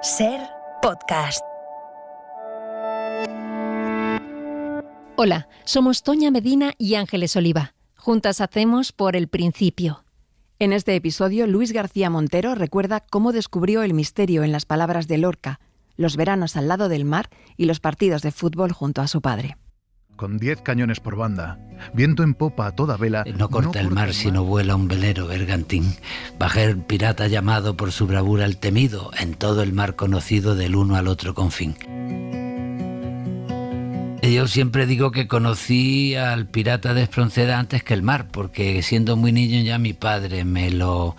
Ser podcast. Hola, somos Toña Medina y Ángeles Oliva. Juntas hacemos Por el Principio. En este episodio, Luis García Montero recuerda cómo descubrió el misterio en las palabras de Lorca, los veranos al lado del mar y los partidos de fútbol junto a su padre. Con 10 cañones por banda, viento en popa a toda vela... No corta el mar sino vuela un velero bergantín. Bajel pirata llamado por su bravura el temido, en todo el mar conocido del uno al otro confín. Yo siempre digo que conocí al pirata de Espronceda antes que el mar, porque siendo muy niño ya mi padre me lo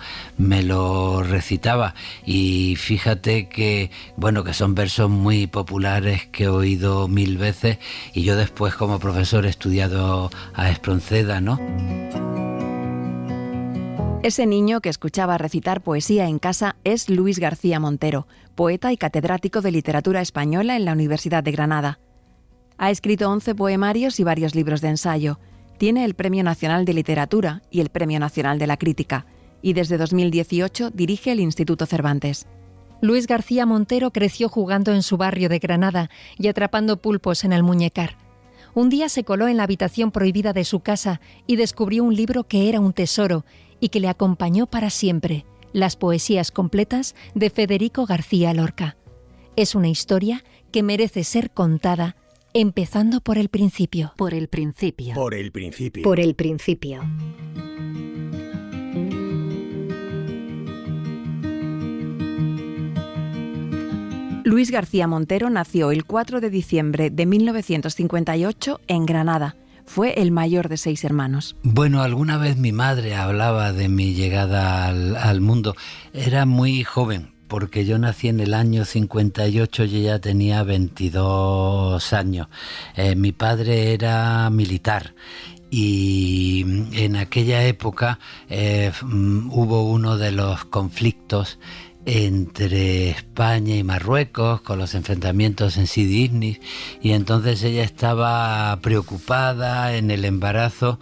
recitaba. Y fíjate que, que son versos muy populares que he oído 1000 veces, y yo después como profesor he estudiado a Espronceda, ¿no? Ese niño que escuchaba recitar poesía en casa es Luis García Montero, poeta y catedrático de literatura española en la Universidad de Granada. Ha escrito 11 poemarios y varios libros de ensayo. Tiene el Premio Nacional de Literatura y el Premio Nacional de la Crítica. Y desde 2018 dirige el Instituto Cervantes. Luis García Montero creció jugando en su barrio de Granada y atrapando pulpos en el muñecar. Un día se coló en la habitación prohibida de su casa y descubrió un libro que era un tesoro y que le acompañó para siempre: Las poesías completas de Federico García Lorca. Es una historia que merece ser contada, empezando por el principio. Por el principio. Por el principio. Por el principio. Luis García Montero nació el 4 de diciembre de 1958 en Granada. Fue el mayor de 6 hermanos. Alguna vez mi madre hablaba de mi llegada al mundo. Era muy joven, porque yo nací en el año 58 y ella tenía 22 años. Mi padre era militar y en aquella época hubo uno de los conflictos entre España y Marruecos, con los enfrentamientos en Sidi Ifni, y entonces ella estaba preocupada en el embarazo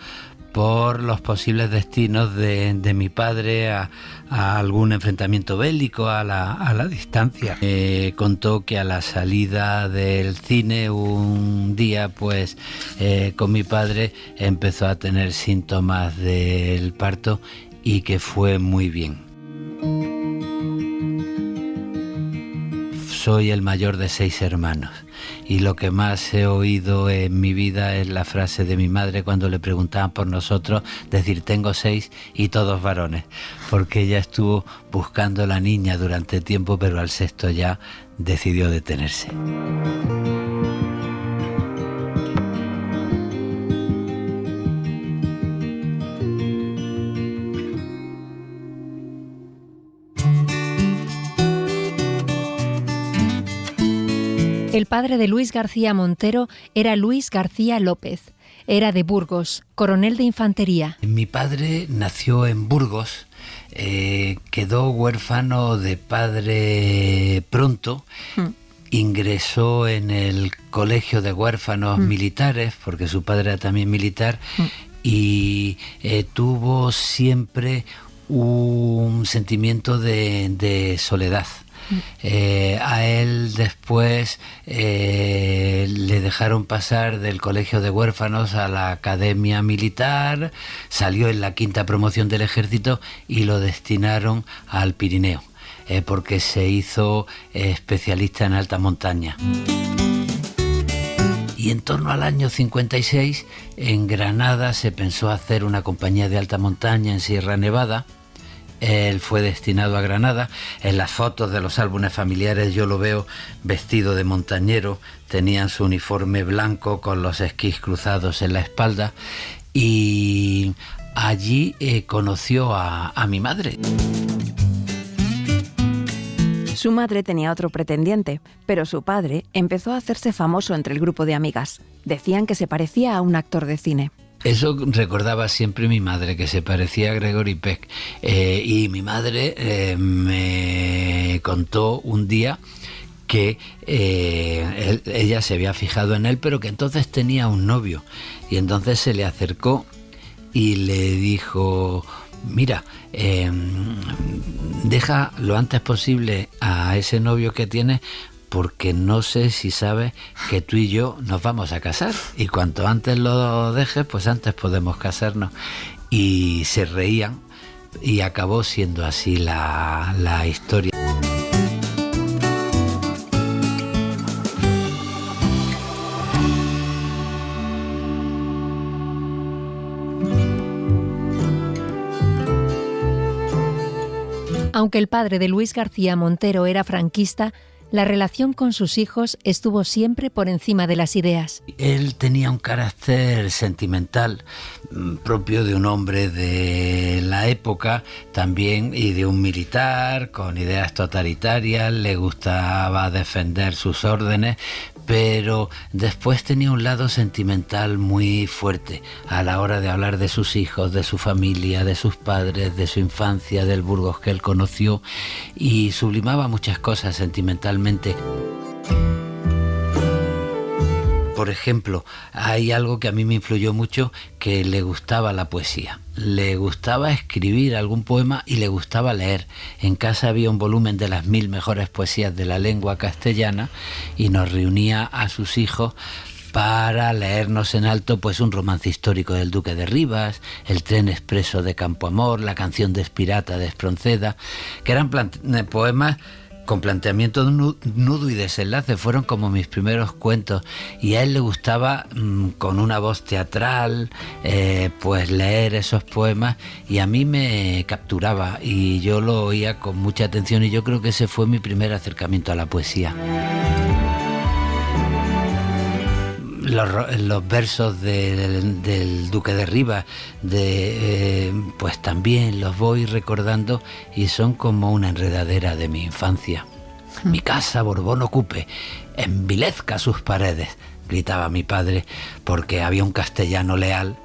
por los posibles destinos de mi padre a algún enfrentamiento bélico a la distancia. Contó que a la salida del cine un día, con mi padre empezó a tener síntomas del parto y que fue muy bien. Soy el mayor de 6 hermanos. Y lo que más he oído en mi vida es la frase de mi madre cuando le preguntaban por nosotros, decir tengo 6 y todos varones, porque ella estuvo buscando la niña durante tiempo, pero al 6º ya decidió detenerse. El padre de Luis García Montero era Luis García López. Era de Burgos, coronel de infantería. Mi padre nació en Burgos, quedó huérfano de padre pronto, ingresó en el colegio de huérfanos militares, porque su padre era también militar, y tuvo siempre un sentimiento de soledad. A él después le dejaron pasar del colegio de huérfanos a la academia militar, salió en la 5ª promoción del ejército y lo destinaron al Pirineo, porque se hizo especialista en alta montaña. Y en torno al año 56 en Granada se pensó hacer una compañía de alta montaña en Sierra Nevada. Él fue destinado a Granada. En las fotos de los álbumes familiares yo lo veo vestido de montañero, tenían su uniforme blanco con los esquís cruzados en la espalda, y allí conoció a mi madre. Su madre tenía otro pretendiente, pero su padre empezó a hacerse famoso entre el grupo de amigas. Decían que se parecía a un actor de cine. Eso recordaba siempre mi madre, que se parecía a Gregory Peck. Y mi madre me contó un día que ella se había fijado en él, pero que entonces tenía un novio. Y entonces se le acercó y le dijo: mira, deja lo antes posible a ese novio que tienes, porque no sé si sabes que tú y yo nos vamos a casar, y cuanto antes lo dejes, pues antes podemos casarnos. Y se reían y acabó siendo así la historia. Aunque el padre de Luis García Montero era franquista, la relación con sus hijos estuvo siempre por encima de las ideas. Él tenía un carácter sentimental propio de un hombre de la época también, y de un militar con ideas totalitarias. Le gustaba defender sus órdenes, pero después tenía un lado sentimental muy fuerte a la hora de hablar de sus hijos, de su familia, de sus padres, de su infancia, del Burgos que él conoció, y sublimaba muchas cosas sentimentalmente. Por ejemplo, hay algo que a mí me influyó mucho, que le gustaba la poesía. Le gustaba escribir algún poema y le gustaba leer. En casa había un volumen de las 1000 mejores poesías de la lengua castellana, y nos reunía a sus hijos para leernos en alto pues un romance histórico del Duque de Rivas, El tren expreso de Campoamor, La canción de Espirata de Espronceda, que eran poemas con planteamiento de un nudo y desenlace. Fueron como mis primeros cuentos, y a él le gustaba con una voz teatral pues leer esos poemas, y a mí me capturaba y yo lo oía con mucha atención, y yo creo que ese fue mi primer acercamiento a la poesía. Los versos del Duque de Rivas, pues también los voy recordando, y son como una enredadera de mi infancia. Mi casa Borbón ocupe, envilezca sus paredes, gritaba mi padre, porque había un castellano leal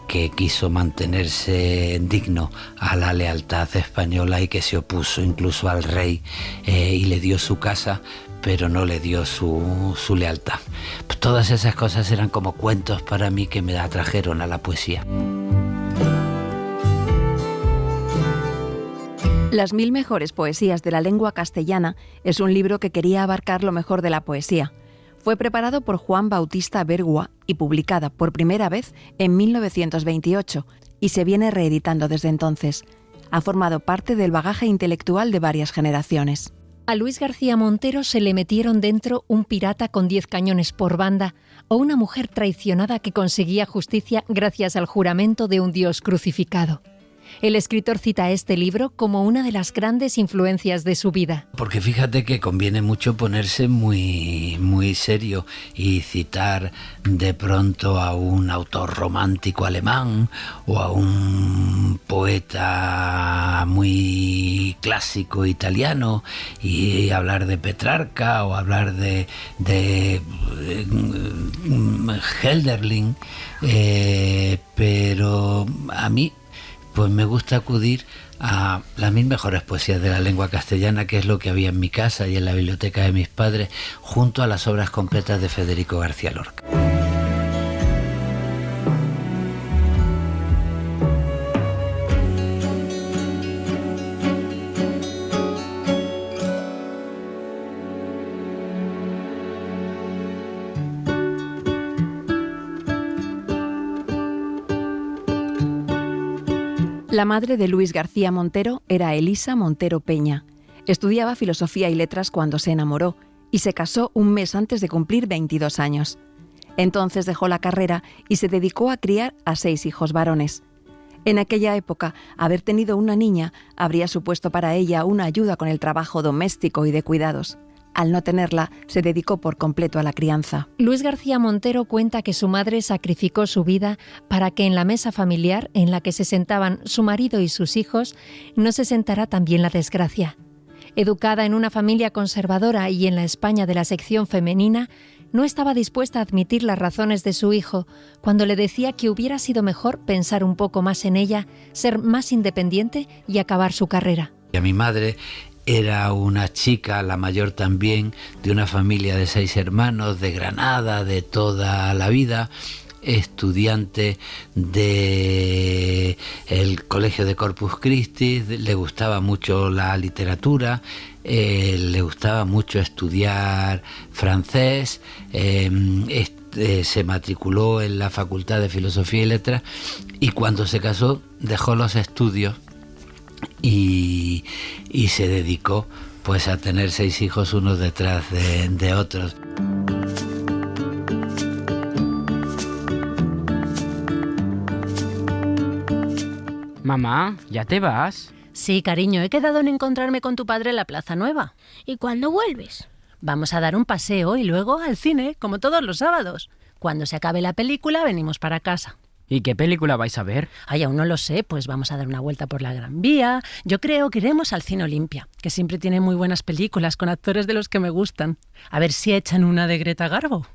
que quiso mantenerse digno a la lealtad española y que se opuso incluso al rey, y le dio su casa, pero no le dio su lealtad. Pues todas esas cosas eran como cuentos para mí que me atrajeron a la poesía. Las 1000 mejores poesías de la lengua castellana es un libro que quería abarcar lo mejor de la poesía. Fue preparado por Juan Bautista Bergua y publicada por primera vez en 1928, y se viene reeditando desde entonces. Ha formado parte del bagaje intelectual de varias generaciones. A Luis García Montero se le metieron dentro un pirata con 10 cañones por banda, o una mujer traicionada que conseguía justicia gracias al juramento de un dios crucificado. El escritor cita este libro como una de las grandes influencias de su vida. Porque fíjate que conviene mucho ponerse muy, muy serio y citar de pronto a un autor romántico alemán o a un poeta muy clásico italiano, y hablar de Petrarca o hablar de Hölderlin, pero a mí pues me gusta acudir a las 1000 mejores poesías de la lengua castellana, que es lo que había en mi casa y en la biblioteca de mis padres, junto a las obras completas de Federico García Lorca. La madre de Luis García Montero era Elisa Montero Peña. Estudiaba filosofía y letras cuando se enamoró y se casó un mes antes de cumplir 22 años. Entonces dejó la carrera y se dedicó a criar a 6 hijos varones. En aquella época, haber tenido una niña habría supuesto para ella una ayuda con el trabajo doméstico y de cuidados. Al no tenerla, se dedicó por completo a la crianza. Luis García Montero cuenta que su madre sacrificó su vida para que en la mesa familiar en la que se sentaban su marido y sus hijos no se sentara también la desgracia. Educada en una familia conservadora y en la España de la sección femenina, no estaba dispuesta a admitir las razones de su hijo cuando le decía que hubiera sido mejor pensar un poco más en ella, ser más independiente y acabar su carrera. Y a mi madre era una chica, la mayor también, de una familia de 6 hermanos, de Granada, de toda la vida. estudiante del Colegio de Corpus Christi, le gustaba mucho la literatura, le gustaba mucho estudiar francés, se matriculó en la Facultad de Filosofía y Letras y cuando se casó dejó los estudios y se dedicó pues a tener 6 hijos unos detrás de otros. Mamá, ¿ya te vas? Sí, cariño, he quedado en encontrarme con tu padre en la Plaza Nueva. ¿Y cuándo vuelves? Vamos a dar un paseo y luego al cine, como todos los sábados. Cuando se acabe la película, venimos para casa. ¿Y qué película vais a ver? Ay, aún no lo sé, pues vamos a dar una vuelta por la Gran Vía. Yo creo que iremos al Cine Olimpia, que siempre tiene muy buenas películas con actores de los que me gustan. A ver si echan una de Greta Garbo.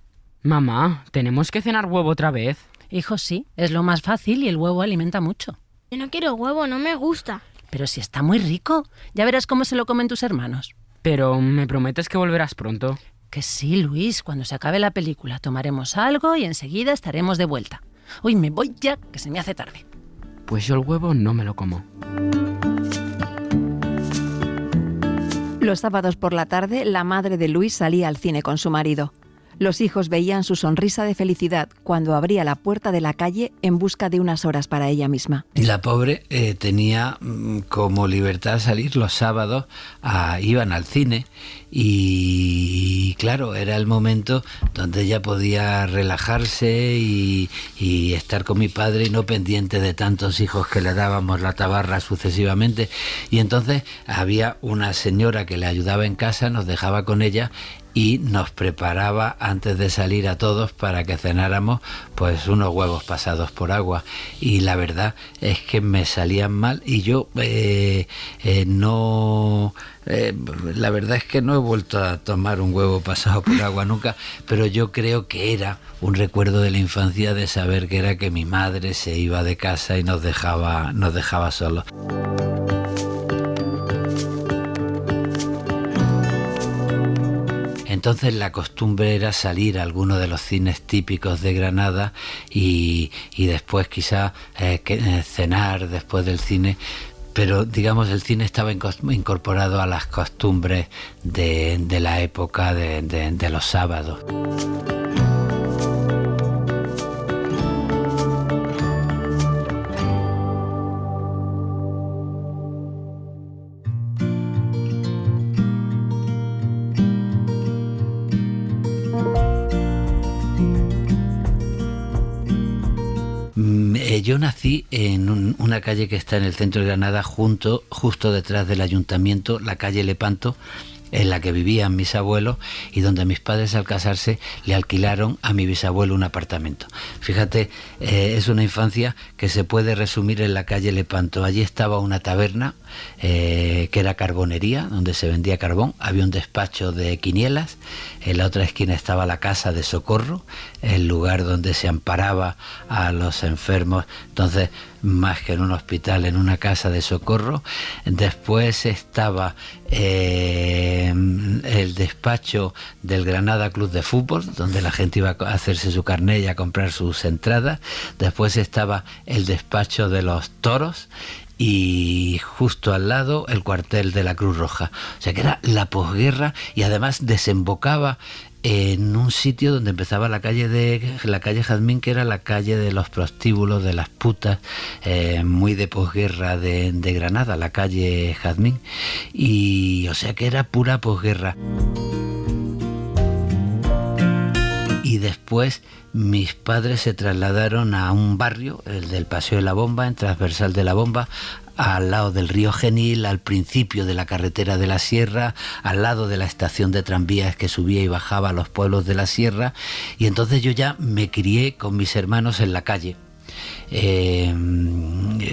Mamá, ¿tenemos que cenar huevo otra vez? Hijo, sí, es lo más fácil y el huevo alimenta mucho. Yo no quiero huevo, no me gusta. Pero si está muy rico, ya verás cómo se lo comen tus hermanos. Pero, ¿me prometes que volverás pronto? Que sí, Luis, cuando se acabe la película tomaremos algo y enseguida estaremos de vuelta. Hoy me voy ya, que se me hace tarde. Pues yo el huevo no me lo como. Los sábados por la tarde, la madre de Luis salía al cine con su marido. Los hijos veían su sonrisa de felicidad cuando abría la puerta de la calle en busca de unas horas para ella misma. Y la pobre tenía como libertad salir los sábados, iban al cine y claro, era el momento donde ella podía relajarse y estar con mi padre y no pendiente de tantos hijos que le dábamos la tabarra sucesivamente. Y entonces había una señora que le ayudaba en casa, nos dejaba con ella y nos preparaba antes de salir a todos para que cenáramos pues unos huevos pasados por agua, y la verdad es que me salían mal y yo la verdad es que no he vuelto a tomar un huevo pasado por agua nunca, pero yo creo que era un recuerdo de la infancia de saber que era que mi madre se iba de casa y nos dejaba solos. Entonces la costumbre era salir a alguno de los cines típicos de Granada y después quizá cenar después del cine, pero digamos el cine estaba incorporado a las costumbres de la época de los sábados. Yo nací en una calle que está en el centro de Granada, justo detrás del ayuntamiento, la calle Lepanto, en la que vivían mis abuelos y donde mis padres al casarse le alquilaron a mi bisabuelo un apartamento. Fíjate, es una infancia que se puede resumir en la calle Lepanto. Allí estaba una taberna que era carbonería, donde se vendía carbón, había un despacho de quinielas, en la otra esquina estaba la casa de socorro, el lugar donde se amparaba a los enfermos, entonces más que en un hospital, en una casa de socorro. Después estaba el despacho del Granada Club de Fútbol, donde la gente iba a hacerse su carné y a comprar sus entradas. Después estaba el despacho de los toros y justo al lado el cuartel de la Cruz Roja. O sea que era la posguerra y además desembocaba en un sitio donde empezaba la calle Jazmín, que era la calle de los prostíbulos, de las putas, muy de posguerra de Granada, la calle Jazmín, y o sea que era pura posguerra. Y después mis padres se trasladaron a un barrio, el del Paseo de la Bomba, en Transversal de la Bomba, al lado del río Genil, al principio de la carretera de la Sierra, al lado de la estación de tranvías que subía y bajaba a los pueblos de la Sierra, y entonces yo ya me crié con mis hermanos en la calle.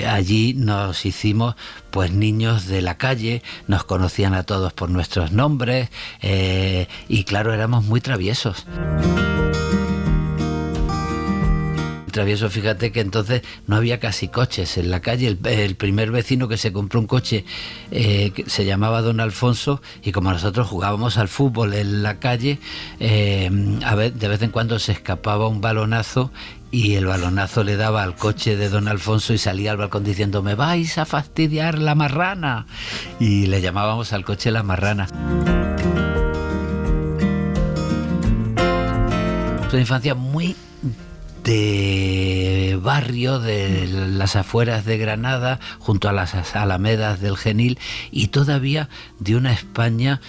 Allí nos hicimos pues niños de la calle, nos conocían a todos por nuestros nombres, y claro, éramos muy traviesos. Travieso, fíjate que entonces no había casi coches en la calle. El primer vecino que se compró un coche se llamaba Don Alfonso, y como nosotros jugábamos al fútbol en la calle, de vez en cuando se escapaba un balonazo y el balonazo le daba al coche de don Alfonso y salía al balcón diciendo: «Me vais a fastidiar la marrana». Y le llamábamos al coche la marrana. Es una infancia muy de barrio, de las afueras de Granada, junto a las alamedas del Genil, y todavía de una España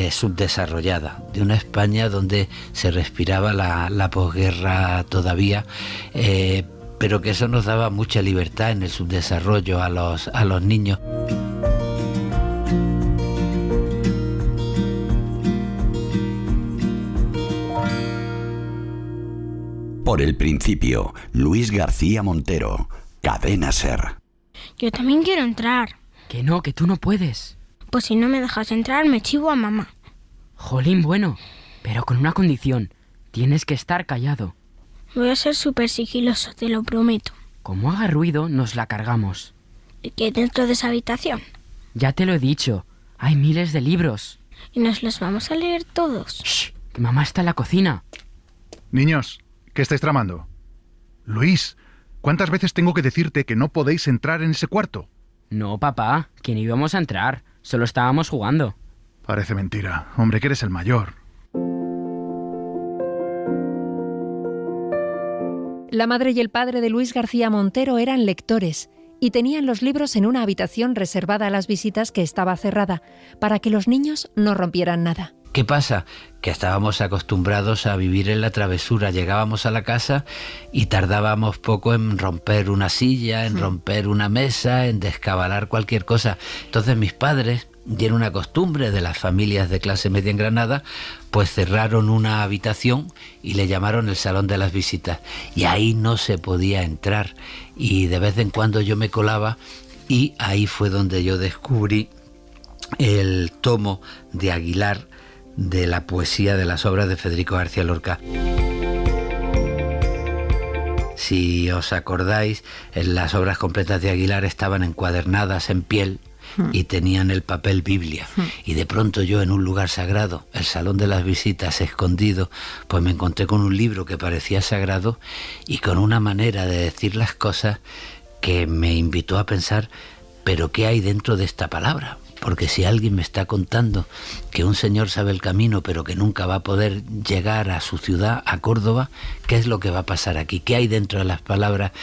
subdesarrollada, de una España donde se respiraba la posguerra todavía, pero que eso nos daba mucha libertad en el subdesarrollo a los niños. Por el principio, Luis García Montero, Cadena SER. Yo también quiero entrar. Que no, que tú no puedes. Pues si no me dejas entrar, me chivo a mamá. Jolín, bueno, pero con una condición. Tienes que estar callado. Voy a ser súper sigiloso, te lo prometo. Como haga ruido, nos la cargamos. ¿Y qué hay dentro de esa habitación? Ya te lo he dicho. Hay miles de libros. ¿Y nos los vamos a leer todos? ¡Shh! Que mamá está en la cocina. Niños, ¿qué estáis tramando? Luis, ¿cuántas veces tengo que decirte que no podéis entrar en ese cuarto? No, papá, que no íbamos a entrar. Solo estábamos jugando. Parece mentira. Hombre, que eres el mayor. La madre y el padre de Luis García Montero eran lectores y tenían los libros en una habitación reservada a las visitas que estaba cerrada, para que los niños no rompieran nada. ¿Qué pasa? Que estábamos acostumbrados a vivir en la travesura. Llegábamos a la casa y tardábamos poco en romper una silla, en romper una mesa, en descabalar cualquier cosa. Entonces mis padres, y era una costumbre de las familias de clase media en Granada, pues cerraron una habitación y le llamaron el salón de las visitas. Y ahí no se podía entrar. Y de vez en cuando yo me colaba, y ahí fue donde yo descubrí el tomo de Aguilar, de la poesía de las obras de Federico García Lorca. Si os acordáis, las obras completas de Aguilar estaban encuadernadas en piel y tenían el papel Biblia. Y de pronto yo, en un lugar sagrado, el salón de las visitas, escondido, pues me encontré con un libro que parecía sagrado y con una manera de decir las cosas que me invitó a pensar: ¿pero qué hay dentro de esta palabra? Porque si alguien me está contando que un señor sabe el camino pero que nunca va a poder llegar a su ciudad, a Córdoba, ¿qué es lo que va a pasar aquí? ¿Qué hay dentro de las palabras?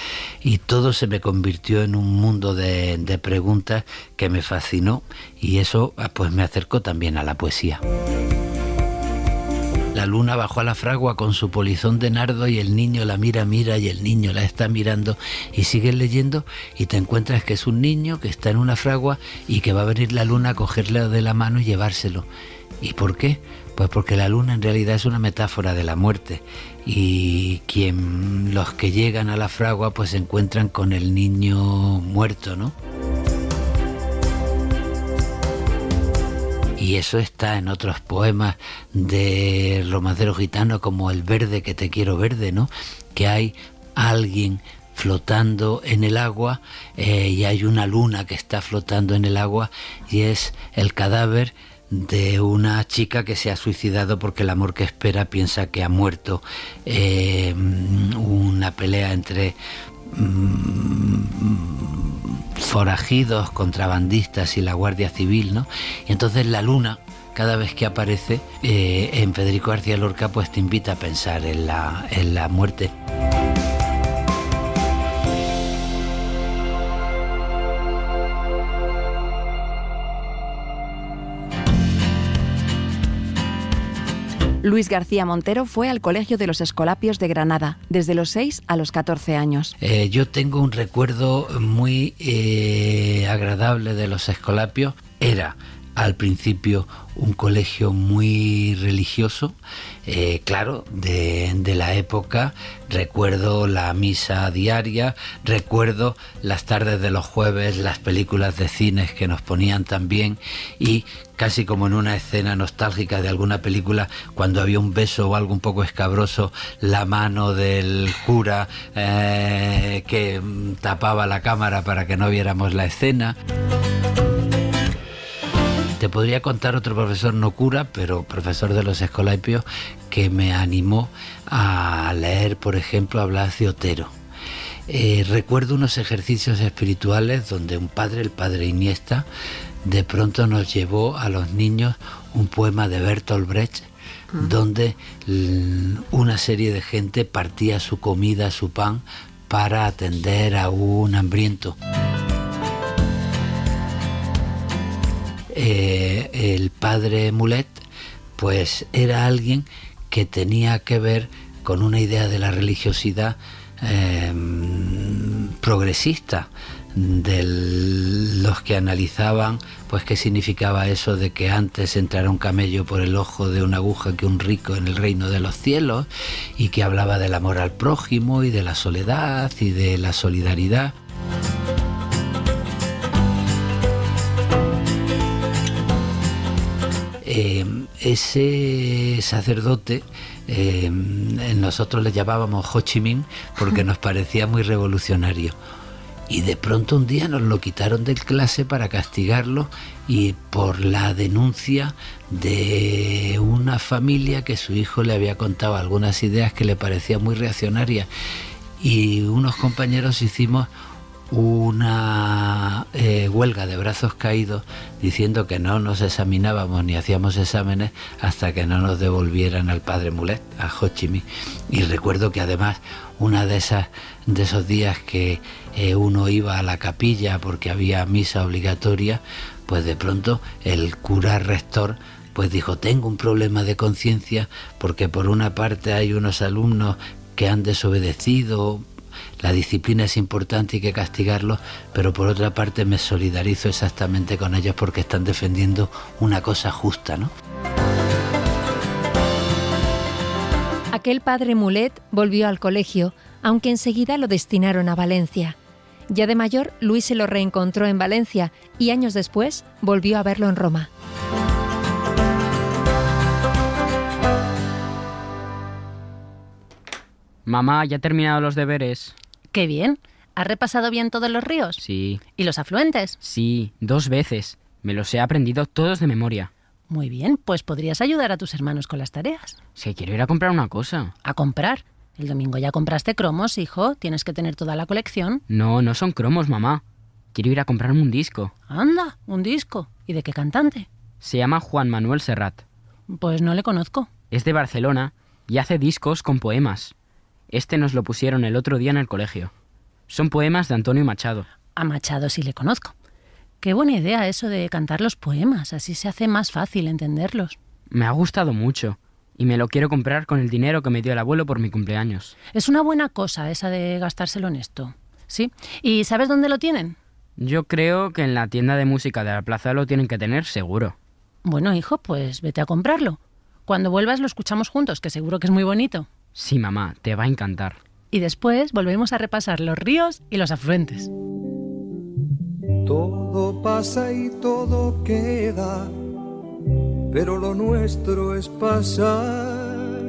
Y todo se me convirtió en un mundo de preguntas que me fascinó, y eso pues me acercó también a la poesía. La luna bajó a la fragua con su polizón de nardo y el niño la mira y el niño la está mirando, y sigues leyendo y te encuentras que es un niño que está en una fragua y que va a venir la luna a cogerle de la mano y llevárselo. ¿Y por qué? Pues porque la luna en realidad es una metáfora de la muerte, y los que llegan a la fragua pues se encuentran con el niño muerto, ¿no? Y eso está en otros poemas de romancero gitano, como El verde que te quiero verde, ¿no? Que hay alguien flotando en el agua, y hay una luna que está flotando en el agua, y es el cadáver de una chica que se ha suicidado porque el amor que espera piensa que ha muerto. Una pelea entre forajidos, contrabandistas y la Guardia Civil, ¿no? Y entonces la luna, cada vez que aparece en Federico García Lorca, pues te invita a pensar en la muerte. Luis García Montero fue al Colegio de los Escolapios de Granada, desde los 6 a los 14 años. Yo tengo un recuerdo muy agradable de los Escolapios. Era al principio un colegio muy religioso, claro, de la época. Recuerdo la misa diaria, recuerdo las tardes de los jueves, las películas de cines que nos ponían también, y casi como en una escena nostálgica de alguna película, cuando había un beso o algo un poco escabroso, la mano del cura que tapaba la cámara para que no viéramos la escena. Te podría contar otro profesor, no cura, pero profesor de los Escolapios, que me animó a leer, por ejemplo, a Blas de Otero. Recuerdo unos ejercicios espirituales donde un padre, el padre Iniesta, de pronto nos llevó a los niños un poema de Bertolt Brecht, donde una serie de gente partía su comida, su pan, para atender a un hambriento. El padre Mulet, pues era alguien que tenía que ver con una idea de la religiosidad progresista, de los que analizaban pues qué significaba eso de que antes entrara un camello por el ojo de una aguja que un rico en el reino de los cielos, y que hablaba del amor al prójimo y de la soledad y de la solidaridad. Ese sacerdote, nosotros le llamábamos Ho Chi Minh porque nos parecía muy revolucionario. Y de pronto un día nos lo quitaron de clase para castigarlo, y por la denuncia de una familia que su hijo le había contado algunas ideas que le parecían muy reaccionarias. Y unos compañeros hicimos una huelga de brazos caídos diciendo que no nos examinábamos ni hacíamos exámenes hasta que no nos devolvieran al padre Mulet, a Ho Chi Minh. Y recuerdo que además una de esos días que uno iba a la capilla porque había misa obligatoria, pues de pronto el cura rector pues dijo: tengo un problema de conciencia porque por una parte hay unos alumnos que han desobedecido, la disciplina es importante y hay que castigarlos, pero por otra parte me solidarizo exactamente con ellos porque están defendiendo una cosa justa, ¿no? Aquel padre Mulet volvió al colegio, aunque enseguida lo destinaron a Valencia. Ya de mayor, Luis se lo reencontró en Valencia y años después volvió a verlo en Roma. Mamá, ya he terminado los deberes. ¡Qué bien! ¿Has repasado bien todos los ríos? Sí. ¿Y los afluentes? Sí, 2 veces. Me los he aprendido todos de memoria. Muy bien, pues podrías ayudar a tus hermanos con las tareas. Si quiero ir a comprar una cosa. ¿A comprar? El domingo ya compraste cromos, hijo. Tienes que tener toda la colección. No, no son cromos, mamá. Quiero ir a comprarme un disco. Anda, un disco. ¿Y de qué cantante? Se llama Juan Manuel Serrat. Pues no le conozco. Es de Barcelona y hace discos con poemas. Este nos lo pusieron el otro día en el colegio. Son poemas de Antonio Machado. A Machado sí le conozco. Qué buena idea eso de cantar los poemas, así se hace más fácil entenderlos. Me ha gustado mucho y me lo quiero comprar con el dinero que me dio el abuelo por mi cumpleaños. Es una buena cosa esa de gastárselo en esto. ¿Sí? ¿Y sabes dónde lo tienen? Yo creo que en la tienda de música de la plaza lo tienen que tener seguro. Bueno, hijo, pues vete a comprarlo. Cuando vuelvas lo escuchamos juntos, que seguro que es muy bonito. Sí, mamá, te va a encantar. Y después volvemos a repasar los ríos y los afluentes. Todo pasa y todo queda, pero lo nuestro es pasar,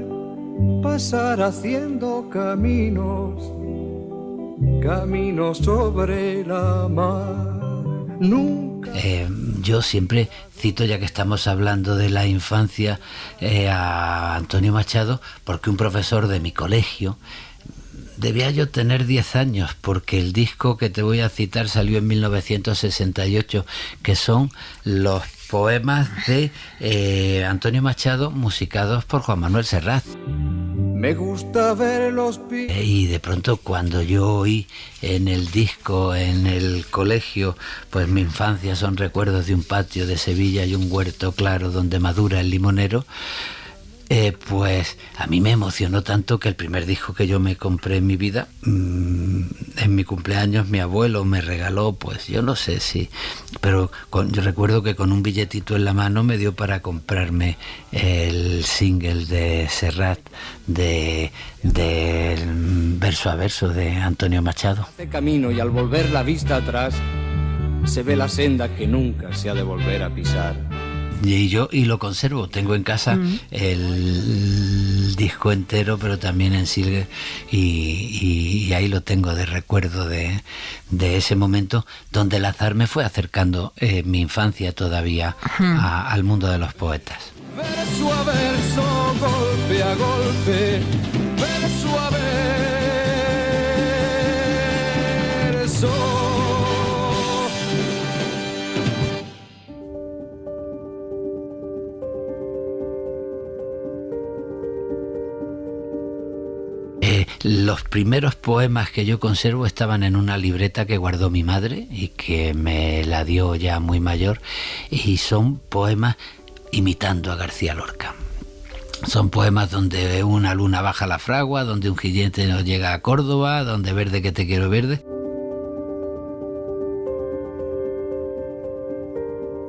pasar haciendo caminos, caminos sobre la mar. Nunca. Yo siempre cito, ya que estamos hablando de la infancia, a Antonio Machado, porque un profesor de mi colegio, debía yo tener 10 años, porque el disco que te voy a citar salió en 1968, que son los poemas de Antonio Machado musicados por Juan Manuel Serrat. Me gusta ver los Y de pronto cuando yo oí en el disco, en el colegio, pues mi infancia son recuerdos de un patio de Sevilla y un huerto claro donde madura el limonero, pues a mí me emocionó tanto que el primer disco que yo me compré en mi vida, en mi cumpleaños mi abuelo me regaló, pues yo no sé si, pero yo recuerdo que con un billetito en la mano me dio para comprarme el single de Serrat del verso a verso de Antonio Machado. Hace camino y al volver la vista atrás se ve la senda que nunca se ha de volver a pisar. Y lo conservo. Tengo en casa el disco entero, pero también en Silver, y ahí lo tengo de recuerdo de ese momento donde el azar me fue acercando mi infancia todavía al mundo de los poetas. Verso a verso, golpe a golpe, verso a verso. Los primeros poemas que yo conservo estaban en una libreta que guardó mi madre y que me la dio ya muy mayor, y son poemas imitando a García Lorca. Son poemas donde una luna baja la fragua, donde un jinete no llega a Córdoba, donde verde que te quiero verde.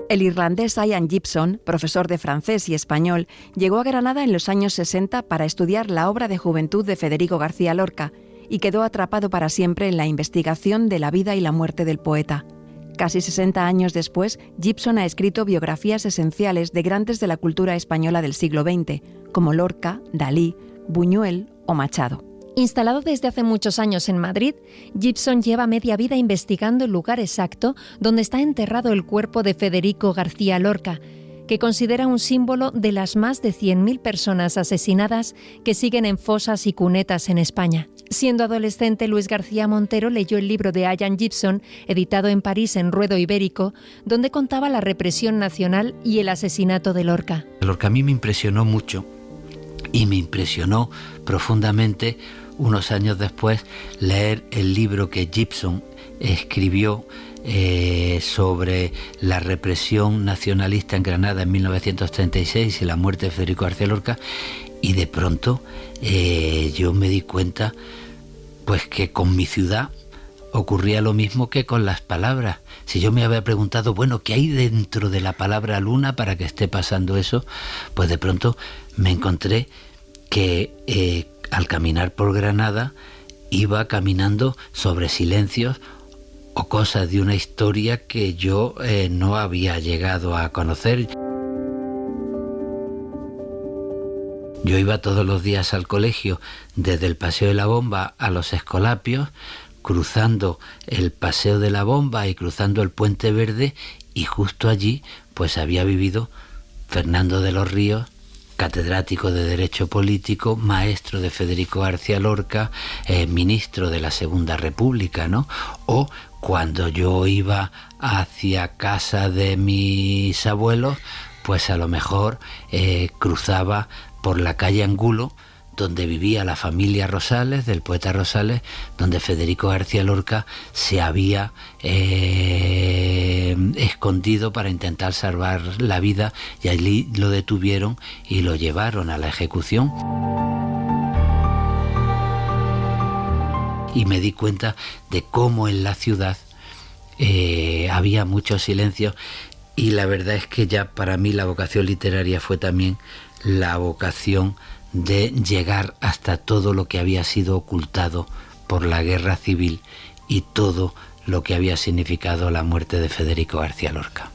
El irlandés Ian Gibson, profesor de francés y español, llegó a Granada en los años 60 para estudiar la obra de juventud de Federico García Lorca y quedó atrapado para siempre en la investigación de la vida y la muerte del poeta. Casi 60 años después, Gibson ha escrito biografías esenciales de grandes de la cultura española del siglo XX, como Lorca, Dalí, Buñuel o Machado. Instalado desde hace muchos años en Madrid, Gibson lleva media vida investigando el lugar exacto donde está enterrado el cuerpo de Federico García Lorca, que considera un símbolo de las más de 100.000 personas asesinadas que siguen en fosas y cunetas en España. Siendo adolescente, Luis García Montero leyó el libro de Ian Gibson, editado en París en Ruedo Ibérico, donde contaba la represión nacional y el asesinato de Lorca. Lorca a mí me impresionó mucho, y me impresionó profundamente unos años después leer el libro que Gibson escribió sobre la represión nacionalista en Granada en 1936 y la muerte de Federico García Lorca, y de pronto yo me di cuenta pues que con mi ciudad ocurría lo mismo que con las palabras. Si yo me había preguntado, bueno, ¿qué hay dentro de la palabra luna para que esté pasando eso? Pues de pronto me encontré que al caminar por Granada iba caminando sobre silencios o cosas de una historia que yo no había llegado a conocer. Yo iba todos los días al colegio desde el Paseo de la Bomba a los Escolapios, cruzando el Paseo de la Bomba y cruzando el Puente Verde, y justo allí pues había vivido Fernando de los Ríos, catedrático de Derecho Político, maestro de Federico García Lorca, ministro de la Segunda República, ¿no? O cuando yo iba hacia casa de mis abuelos, pues a lo mejor cruzaba por la calle Angulo, donde vivía la familia Rosales, del poeta Rosales, donde Federico García Lorca se había escondido para intentar salvar la vida, y allí lo detuvieron y lo llevaron a la ejecución. Y me di cuenta de cómo en la ciudad había mucho silencio, y la verdad es que ya para mí la vocación literaria fue también la vocación de llegar hasta todo lo que había sido ocultado por la guerra civil y todo lo que había significado la muerte de Federico García Lorca.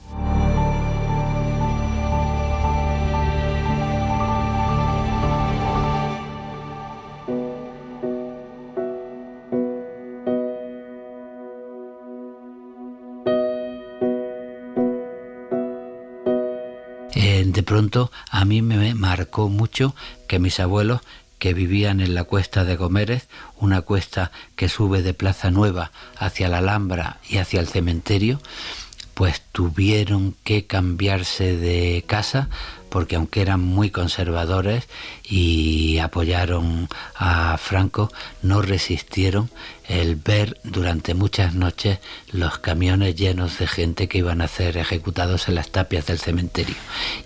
De pronto a mí me marcó mucho que mis abuelos, que vivían en la cuesta de Gómez, una cuesta que sube de Plaza Nueva hacia la Alhambra y hacia el cementerio, pues tuvieron que cambiarse de casa, porque aunque eran muy conservadores y apoyaron a Franco, no resistieron el ver durante muchas noches los camiones llenos de gente que iban a ser ejecutados en las tapias del cementerio.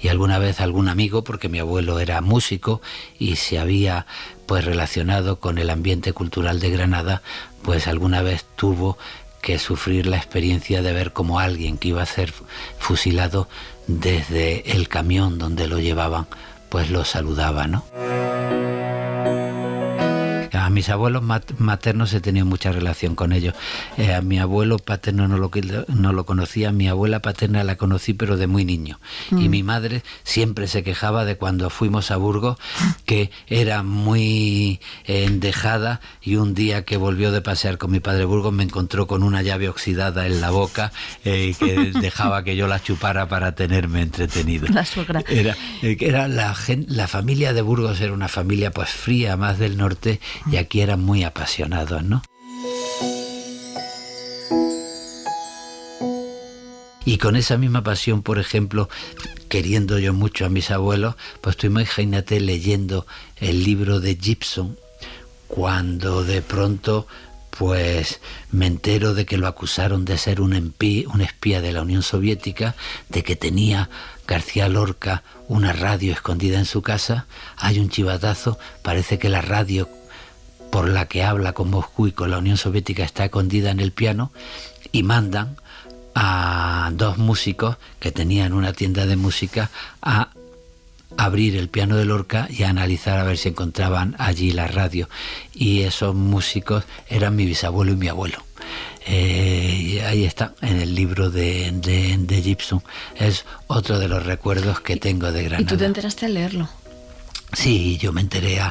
Y alguna vez algún amigo, porque mi abuelo era músico y se había pues relacionado con el ambiente cultural de Granada, pues alguna vez tuvo que sufrir la experiencia de ver cómo alguien que iba a ser fusilado desde el camión donde lo llevaban, pues lo saludaba, ¿no? A mí mis abuelos maternos he tenido mucha relación con ellos. A mi abuelo paterno no lo conocía, a mi abuela paterna la conocí pero de muy niño. Y mi madre siempre se quejaba de cuando fuimos a Burgos, que era muy endejada, y un día que volvió de pasear con mi padre a Burgos me encontró con una llave oxidada en la boca, que dejaba que yo la chupara para tenerme entretenido. La suegra. Era la familia de Burgos era una familia pues fría, más del norte, y aquí eran muy apasionados, ¿no? Y con esa misma pasión, por ejemplo, queriendo yo mucho a mis abuelos, pues tú imagínate leyendo el libro de Gibson, cuando de pronto pues me entero de que lo acusaron de ser un espía de la Unión Soviética, de que tenía García Lorca una radio escondida en su casa. Hay un chivatazo, parece que la radio por la que habla con Moscú y con la Unión Soviética está escondida en el piano, y mandan a 2 músicos que tenían una tienda de música a abrir el piano de Lorca y a analizar a ver si encontraban allí la radio. Y esos músicos eran mi bisabuelo y mi abuelo. Y ahí está, en el libro de Gibson. Es otro de los recuerdos que tengo de Granada. ¿Y tú te enteraste al leerlo? Sí, yo me enteré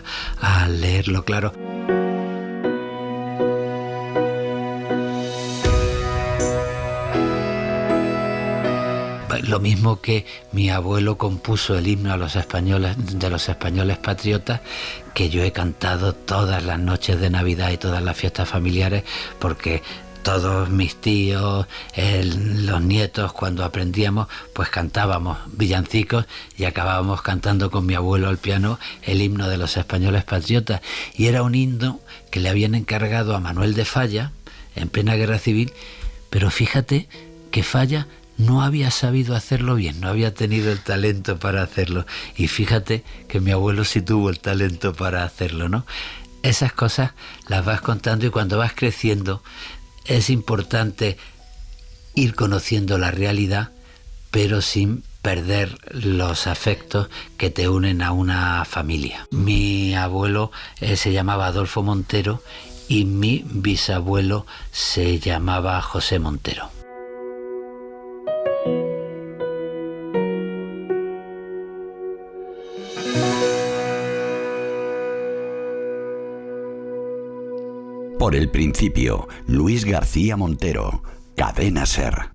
al leerlo, claro. Lo mismo que mi abuelo compuso el himno a los españoles, de los españoles patriotas, que yo he cantado todas las noches de Navidad y todas las fiestas familiares, porque todos mis tíos, los nietos, cuando aprendíamos, pues cantábamos villancicos y acabábamos cantando con mi abuelo al piano el himno de los españoles patriotas. Y era un himno que le habían encargado a Manuel de Falla en plena guerra civil, pero fíjate que Falla no había sabido hacerlo bien, no había tenido el talento para hacerlo. Y fíjate que mi abuelo sí tuvo el talento para hacerlo, ¿no? Esas cosas las vas contando, y cuando vas creciendo es importante ir conociendo la realidad, pero sin perder los afectos que te unen a una familia. Mi abuelo se llamaba Adolfo Montero y mi bisabuelo se llamaba José Montero. Por el principio, Luis García Montero, Cadena SER.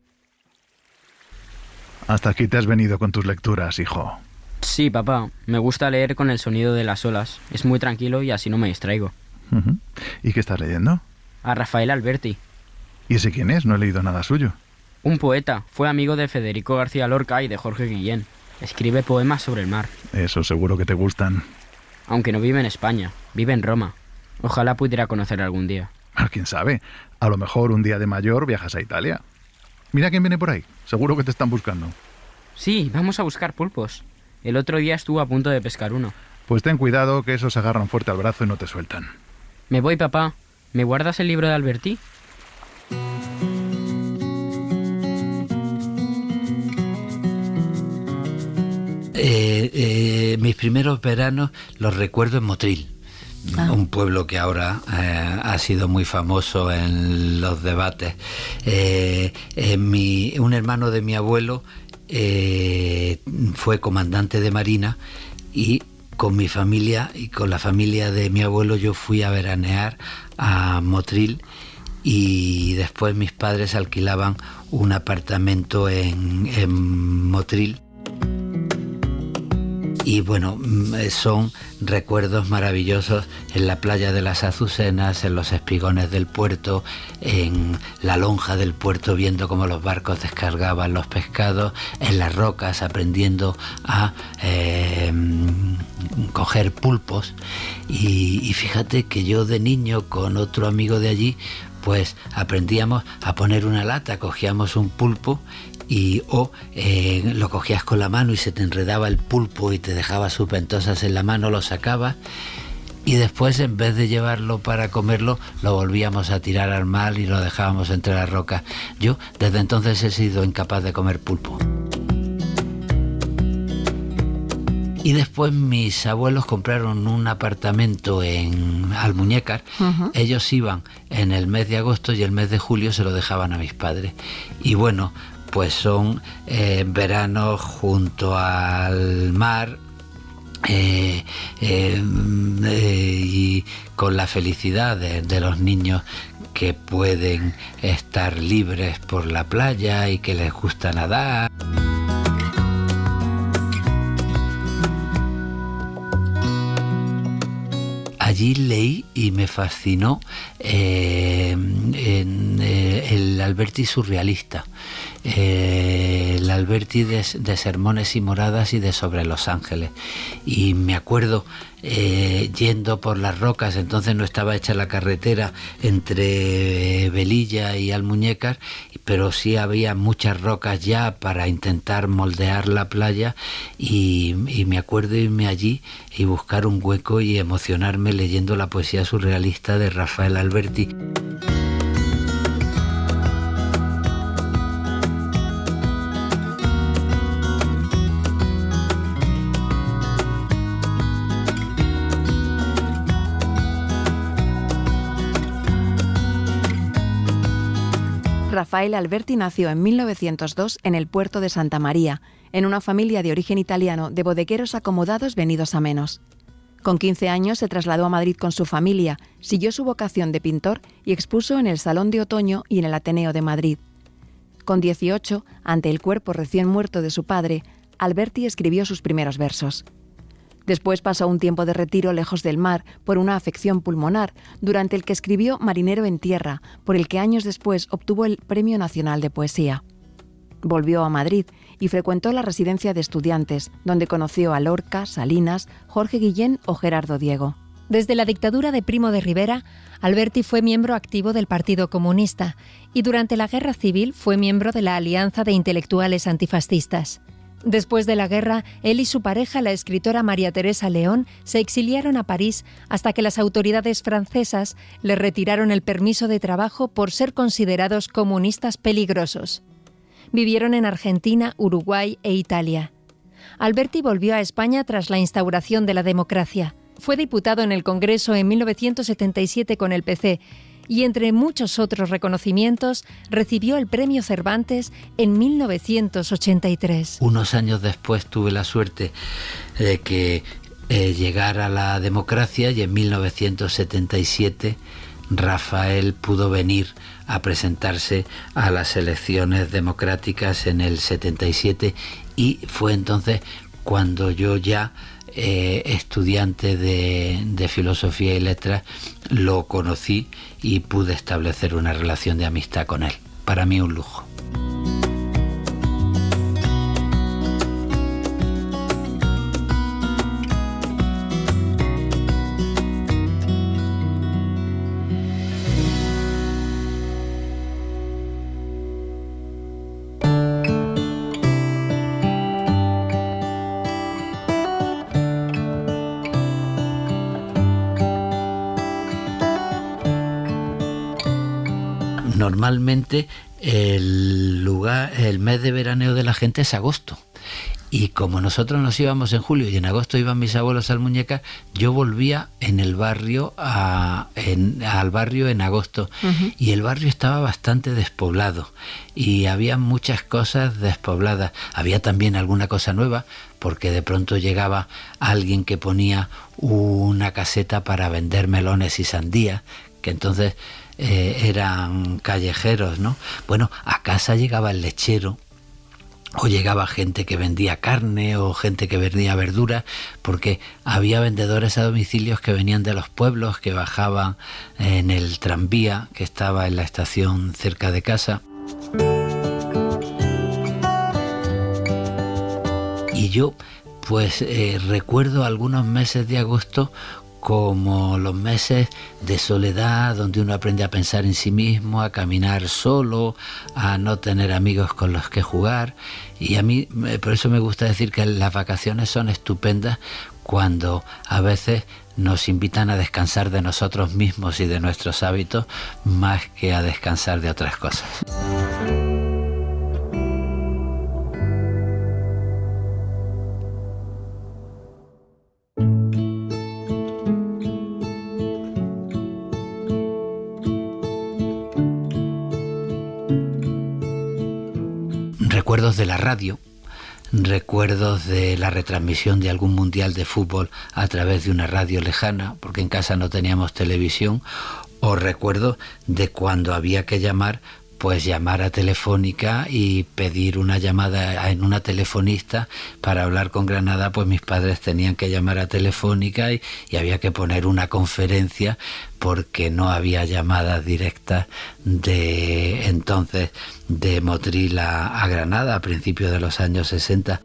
Hasta aquí te has venido con tus lecturas, hijo. Sí, papá. Me gusta leer con el sonido de las olas. Es muy tranquilo y así no me distraigo. Uh-huh. ¿Y qué estás leyendo? A Rafael Alberti. ¿Y ese quién es? No he leído nada suyo. Un poeta. Fue amigo de Federico García Lorca y de Jorge Guillén. Escribe poemas sobre el mar. Eso seguro que te gustan. Aunque no vive en España. Vive en Roma. Ojalá pudiera conocer algún día. ¿Quién sabe? A lo mejor un día de mayor viajas a Italia. Mira quién viene por ahí. Seguro que te están buscando. Sí, vamos a buscar pulpos. El otro día estuvo a punto de pescar uno. Pues ten cuidado, que esos agarran fuerte al brazo y no te sueltan. Me voy, papá. ¿Me guardas el libro de Alberti? Mis primeros veranos los recuerdo en Motril. Un pueblo que ahora ha sido muy famoso en los debates. Un hermano de mi abuelo fue comandante de Marina, y con mi familia y con la familia de mi abuelo yo fui a veranear a Motril, y después mis padres alquilaban un apartamento en Motril. Y bueno, son recuerdos maravillosos en la playa de las Azucenas, en los espigones del puerto, en la lonja del puerto viendo cómo los barcos descargaban los pescados, en las rocas aprendiendo a coger pulpos. Y fíjate que yo de niño con otro amigo de allí pues aprendíamos a poner una lata, cogíamos un pulpo lo cogías con la mano y se te enredaba el pulpo y te dejaba sus ventosas en la mano, lo sacabas y después en vez de llevarlo para comerlo lo volvíamos a tirar al mar y lo dejábamos entre las rocas. Yo desde entonces he sido incapaz de comer pulpo. Y después mis abuelos compraron un apartamento en Almuñécar. Ellos iban en el mes de agosto y el mes de julio se lo dejaban a mis padres. Y bueno, pues son veranos junto al mar, y con la felicidad de los niños que pueden estar libres por la playa y que les gusta nadar. Allí leí y me fascinó el Alberti surrealista, el Alberti de Sermones y Moradas y de Sobre los Ángeles. Y me acuerdo yendo por las rocas, entonces no estaba hecha la carretera entre Velilla y Almuñécar, pero sí había muchas rocas ya para intentar moldear la playa, y me acuerdo irme allí y buscar un hueco y emocionarme leyendo la poesía surrealista de Rafael Alberti. Rafael Alberti nació en 1902 en el puerto de Santa María, en una familia de origen italiano de bodegueros acomodados venidos a menos. Con 15 años se trasladó a Madrid con su familia, siguió su vocación de pintor y expuso en el Salón de Otoño y en el Ateneo de Madrid. Con 18, ante el cuerpo recién muerto de su padre, Alberti escribió sus primeros versos. Después pasó un tiempo de retiro lejos del mar por una afección pulmonar, durante el que escribió Marinero en tierra, por el que años después obtuvo el Premio Nacional de Poesía. Volvió a Madrid y frecuentó la residencia de estudiantes, donde conoció a Lorca, Salinas, Jorge Guillén o Gerardo Diego. Desde la dictadura de Primo de Rivera, Alberti fue miembro activo del Partido Comunista y durante la Guerra Civil fue miembro de la Alianza de Intelectuales Antifascistas. Después de la guerra, él y su pareja, la escritora María Teresa León, se exiliaron a París hasta que las autoridades francesas le retiraron el permiso de trabajo por ser considerados comunistas peligrosos. Vivieron en Argentina, Uruguay e Italia. Alberti volvió a España tras la instauración de la democracia. Fue diputado en el Congreso en 1977 con el PC y, entre muchos otros reconocimientos, recibió el Premio Cervantes en 1983. Unos años después tuve la suerte de que llegara la democracia, y en 1977 Rafael pudo venir a presentarse a las elecciones democráticas en el 77, y fue entonces cuando yo ya, estudiante de Filosofía y Letras, lo conocí y pude establecer una relación de amistad con él. Para mí un lujo. Normalmente el mes de veraneo de la gente es agosto, y como nosotros nos íbamos en julio y en agosto iban mis abuelos al Muñecar, yo volvía en el barrio al barrio en agosto. Y el barrio estaba bastante despoblado y había muchas cosas despobladas. Había también alguna cosa nueva, porque de pronto llegaba alguien que ponía una caseta para vender melones y sandías, que entonces eran callejeros, ¿no? Bueno, a casa llegaba el lechero, o llegaba gente que vendía carne o gente que vendía verduras, porque había vendedores a domicilios que venían de los pueblos, que bajaban en el tranvía que estaba en la estación cerca de casa. Y yo pues recuerdo algunos meses de agosto como los meses de soledad, donde uno aprende a pensar en sí mismo, a caminar solo, a no tener amigos con los que jugar. Y a mí, por eso me gusta decir que las vacaciones son estupendas, cuando a veces nos invitan a descansar de nosotros mismos y de nuestros hábitos, más que a descansar de otras cosas. recuerdos de la radio, recuerdos de la retransmisión de algún mundial de fútbol a través de una radio lejana, porque en casa no teníamos televisión, o recuerdos de cuando había que llamar, pues llamar a Telefónica y pedir una llamada en una telefonista para hablar con Granada. Pues mis padres tenían que llamar a Telefónica y había que poner una conferencia porque no había llamadas directas de entonces de Motril a Granada a principios de los años 60.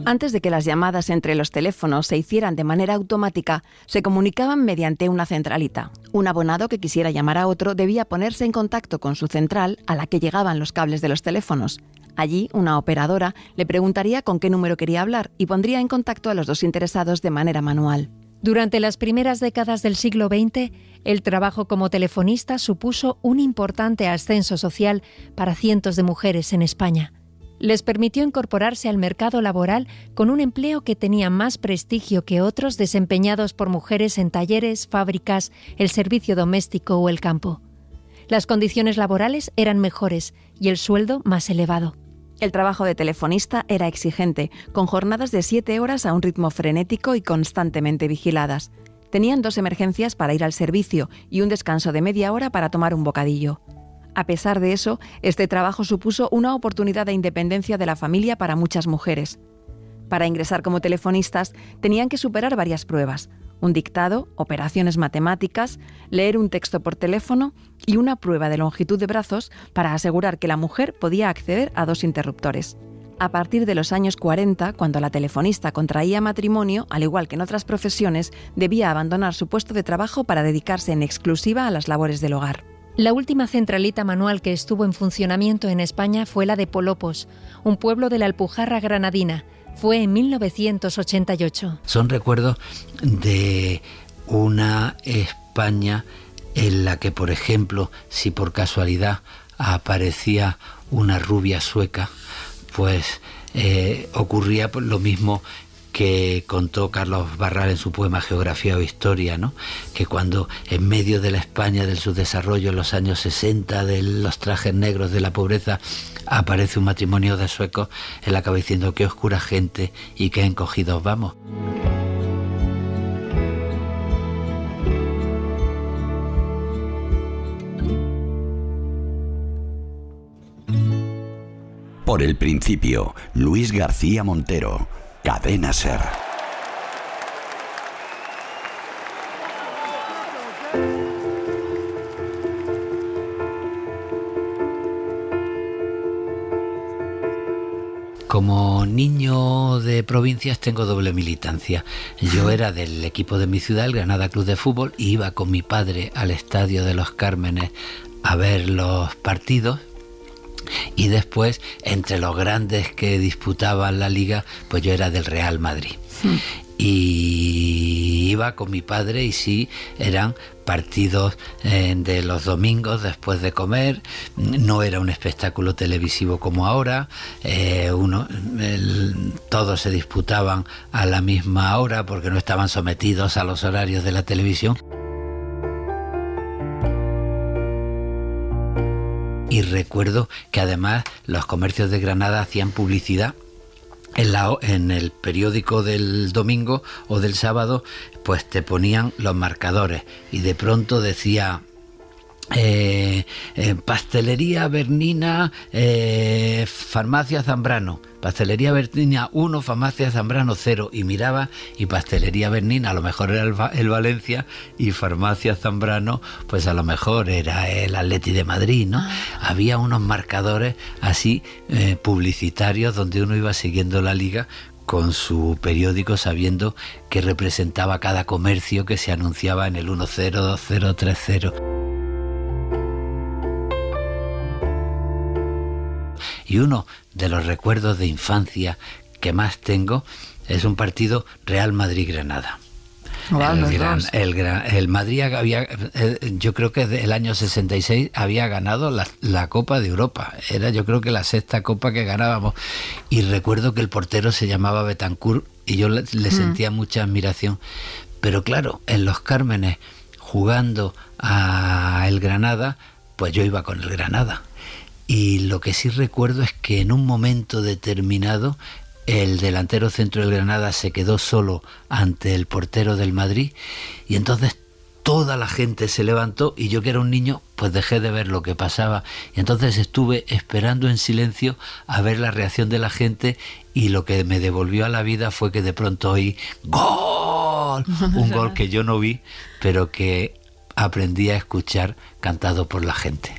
Antes de que las llamadas entre los teléfonos se hicieran de manera automática, se comunicaban mediante una centralita. Un abonado que quisiera llamar a otro debía ponerse en contacto con su central a la que llegaban los cables de los teléfonos. Allí, una operadora le preguntaría con qué número quería hablar y pondría en contacto a los dos interesados de manera manual. Durante las primeras décadas del siglo XX, el trabajo como telefonista supuso un importante ascenso social para cientos de mujeres en España. Les permitió incorporarse al mercado laboral con un empleo que tenía más prestigio que otros desempeñados por mujeres en talleres, fábricas, el servicio doméstico o el campo. Las condiciones laborales eran mejores y el sueldo más elevado. El trabajo de telefonista era exigente, con jornadas de 7 horas a un ritmo frenético y constantemente vigiladas. Tenían 2 emergencias para ir al servicio y un descanso de media hora para tomar un bocadillo. A pesar de eso, este trabajo supuso una oportunidad de independencia de la familia para muchas mujeres. Para ingresar como telefonistas, tenían que superar varias pruebas: un dictado, operaciones matemáticas, leer un texto por teléfono y una prueba de longitud de brazos para asegurar que la mujer podía acceder a 2 interruptores. A partir de los años 40, cuando la telefonista contraía matrimonio, al igual que en otras profesiones, debía abandonar su puesto de trabajo para dedicarse en exclusiva a las labores del hogar. La última centralita manual que estuvo en funcionamiento en España fue la de Polopos, un pueblo de la Alpujarra granadina. Fue en 1988. Son recuerdos de una España en la que, por ejemplo, si por casualidad aparecía una rubia sueca, pues ocurría lo mismo que contó Carlos Barral en su poema Geografía o Historia, ¿no? Que cuando en medio de la España del subdesarrollo en los años 60, de los trajes negros, de la pobreza, aparece un matrimonio de suecos, él acaba diciendo: qué oscura gente y qué encogidos vamos. Por el principio, Luis García Montero. Cadena SER. Como niño de provincias tengo doble militancia. Yo era del equipo de mi ciudad, el Granada Club de Fútbol, y iba con mi padre al Estadio de los Cármenes a ver los partidos. Y después, entre los grandes que disputaban la liga, pues yo era del Real Madrid. Y iba con mi padre y sí, eran partidos de los domingos después de comer. No era un espectáculo televisivo como ahora. Todos se disputaban a la misma hora porque no estaban sometidos a los horarios de la televisión. Y recuerdo que además los comercios de Granada hacían publicidad en el periódico del domingo o del sábado, pues te ponían los marcadores y de pronto decía Pastelería Bernina, Farmacia Zambrano. Pastelería Bernina 1, Farmacia Zambrano 0, y miraba y Pastelería Bernina a lo mejor era el Valencia y Farmacia Zambrano pues a lo mejor era el Atleti de Madrid, ¿no? Había unos marcadores así publicitarios donde uno iba siguiendo la liga con su periódico, sabiendo que representaba cada comercio que se anunciaba en el 1-0, 2-0, 3-0. Y uno de los recuerdos de infancia que más tengo es un partido Real Madrid-Granada. El Madrid había, yo creo que el año 66 había ganado la Copa de Europa. Era, yo creo que la 6ª Copa que ganábamos. Y recuerdo que el portero se llamaba Betancourt y yo le sentía mucha admiración. Pero claro, en Los Cármenes jugando a el Granada, pues yo iba con el Granada. Y lo que sí recuerdo es que en un momento determinado el delantero centro del Granada se quedó solo ante el portero del Madrid, y entonces toda la gente se levantó y yo, que era un niño, pues dejé de ver lo que pasaba, y entonces estuve esperando en silencio a ver la reacción de la gente, y lo que me devolvió a la vida fue que de pronto oí ¡gol! Un gol que yo no vi, pero que aprendí a escuchar cantado por la gente.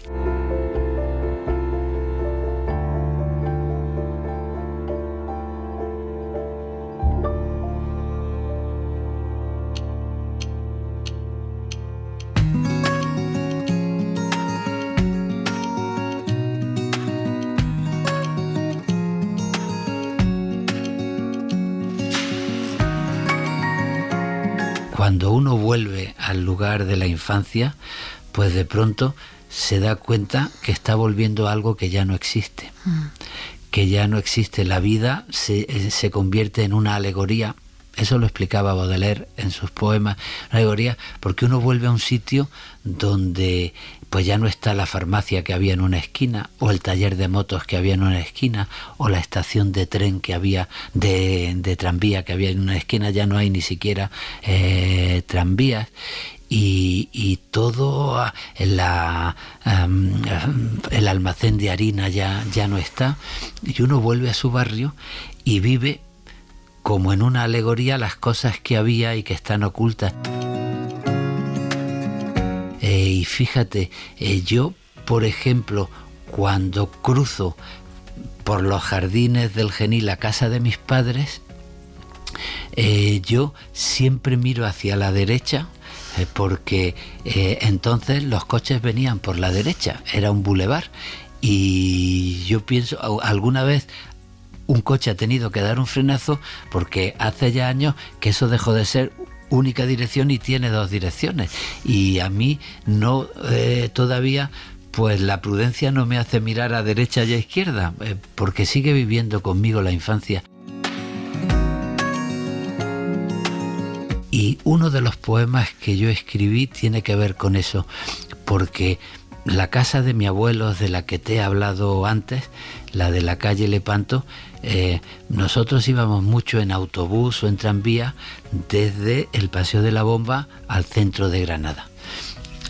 Cuando uno vuelve al lugar de la infancia, pues de pronto se da cuenta que está volviendo a algo que ya no existe. Que ya no existe. La vida se convierte en una alegoría. Eso lo explicaba Baudelaire en sus poemas. Una alegoría, porque uno vuelve a un sitio donde pues ya no está la farmacia que había en una esquina, o el taller de motos que había en una esquina, o la estación de tren que había, de tranvía que había en una esquina. Ya no hay ni siquiera tranvías. Y todo el almacén de harina ya no está, y uno vuelve a su barrio y vive como en una alegoría las cosas que había y que están ocultas. Y fíjate, yo, por ejemplo, cuando cruzo por los jardines del Genil a casa de mis padres, yo siempre miro hacia la derecha, porque entonces los coches venían por la derecha, era un bulevar, y yo pienso, alguna vez un coche ha tenido que dar un frenazo, porque hace ya años que eso dejó de ser única dirección y tiene dos direcciones, y a mí no todavía pues la prudencia no me hace mirar a derecha y a izquierda, porque sigue viviendo conmigo la infancia. Y uno de los poemas que yo escribí tiene que ver con eso, porque la casa de mi abuelo, de la que te he hablado antes, la de la calle Lepanto, nosotros íbamos mucho en autobús o en tranvía desde el Paseo de la Bomba al centro de Granada.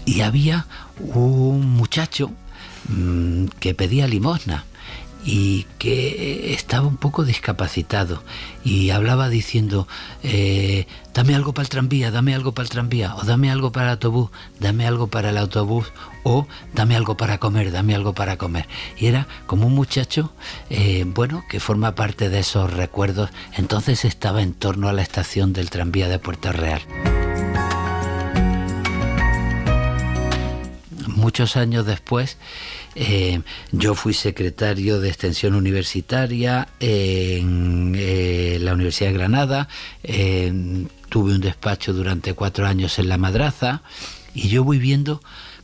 Y había un muchacho que pedía limosna y que estaba un poco discapacitado, y hablaba diciendo dame algo para el tranvía, dame algo para el tranvía, o dame algo para el autobús, dame algo para el autobús, o dame algo para comer, dame algo para comer. Y era como un muchacho que forma parte de esos recuerdos. Entonces estaba en torno a la estación del tranvía de Puerto Real. Muchos años después, yo fui secretario de Extensión Universitaria en la Universidad de Granada, tuve un despacho durante 4 años en La Madraza, y yo voy viendo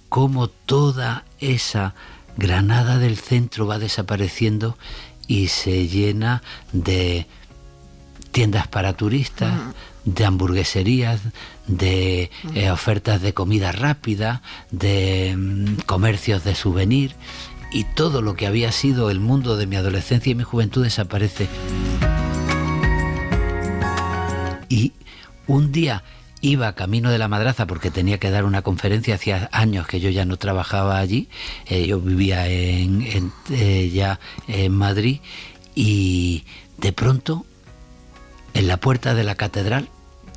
cómo toda esa Granada del centro va desapareciendo y se llena de tiendas para turistas, de hamburgueserías, de ofertas de comida rápida, de comercios de souvenir, y todo lo que había sido el mundo de mi adolescencia y mi juventud desaparece. Y un día iba camino de La Madraza porque tenía que dar una conferencia, hacía años que yo ya no trabajaba allí, yo vivía ya en Madrid, y de pronto en la puerta de la catedral,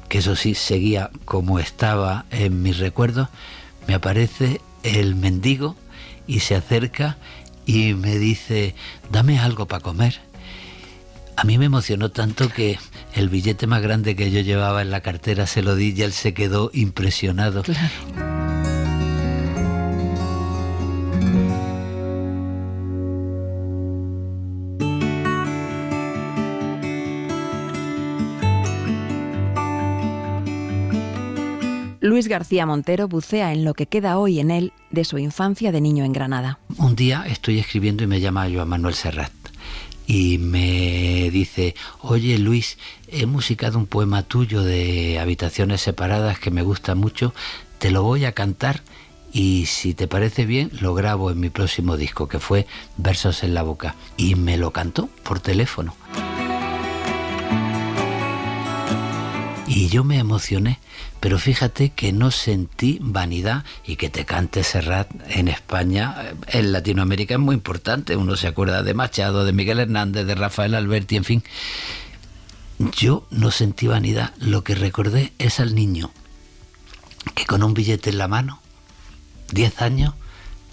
que eso sí seguía como estaba en mis recuerdos, me aparece el mendigo y se acerca y me dice dame algo para comer. A mí me emocionó tanto que el billete más grande que yo llevaba en la cartera se lo di, y él se quedó impresionado. Claro. Luis García Montero bucea en lo que queda hoy en él de su infancia de niño en Granada. Un día estoy escribiendo y me llama Joan Manuel Serrat y me dice: oye Luis, he musicado un poema tuyo de Habitaciones separadas que me gusta mucho, te lo voy a cantar y si te parece bien lo grabo en mi próximo disco, que fue Versos en la boca. Y me lo cantó por teléfono. Y yo me emocioné, pero fíjate que no sentí vanidad, y que te cante Serrat en España, en Latinoamérica es muy importante. Uno se acuerda de Machado, de Miguel Hernández, de Rafael Alberti, en fin. Yo no sentí vanidad, lo que recordé es al niño que con un billete en la mano, 10 años,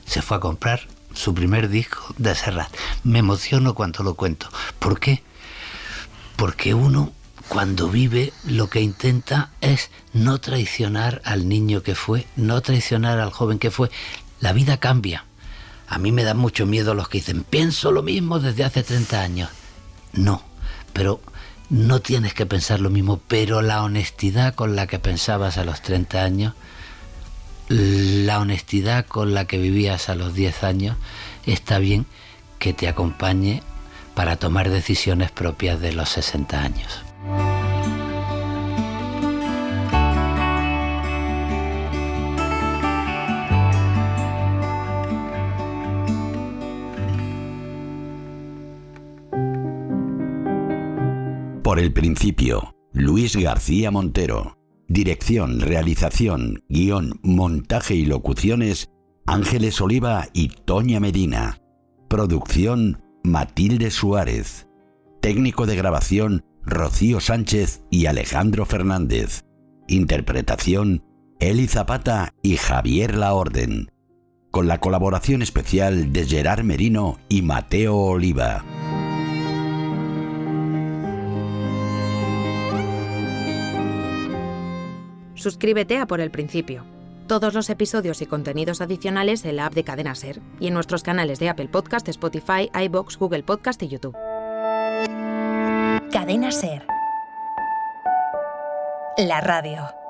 se fue a comprar su primer disco de Serrat. Me emociono cuando lo cuento. ¿Por qué? Porque uno, cuando vive, lo que intenta es no traicionar al niño que fue, no traicionar al joven que fue. La vida cambia. A mí me da mucho miedo los que dicen, pienso lo mismo desde hace 30 años. No, pero no tienes que pensar lo mismo, pero la honestidad con la que pensabas a los 30 años, la honestidad con la que vivías a los 10 años, está bien que te acompañe para tomar decisiones propias de los 60 años. Por el principio, Luis García Montero. Dirección, realización, guión, montaje y locuciones, Ángeles Oliva y Toña Medina. Producción, Matilde Suárez. Técnico de grabación, Rocío Sánchez y Alejandro Fernández. Interpretación, Eli Zapata y Javier Laorden. Con la colaboración especial de Gerard Merino y Mateo Oliva. Suscríbete a Por el Principio. Todos los episodios y contenidos adicionales en la app de Cadena SER y en nuestros canales de Apple Podcast, Spotify, iVoox, Google Podcast y YouTube. Cadena SER. La radio.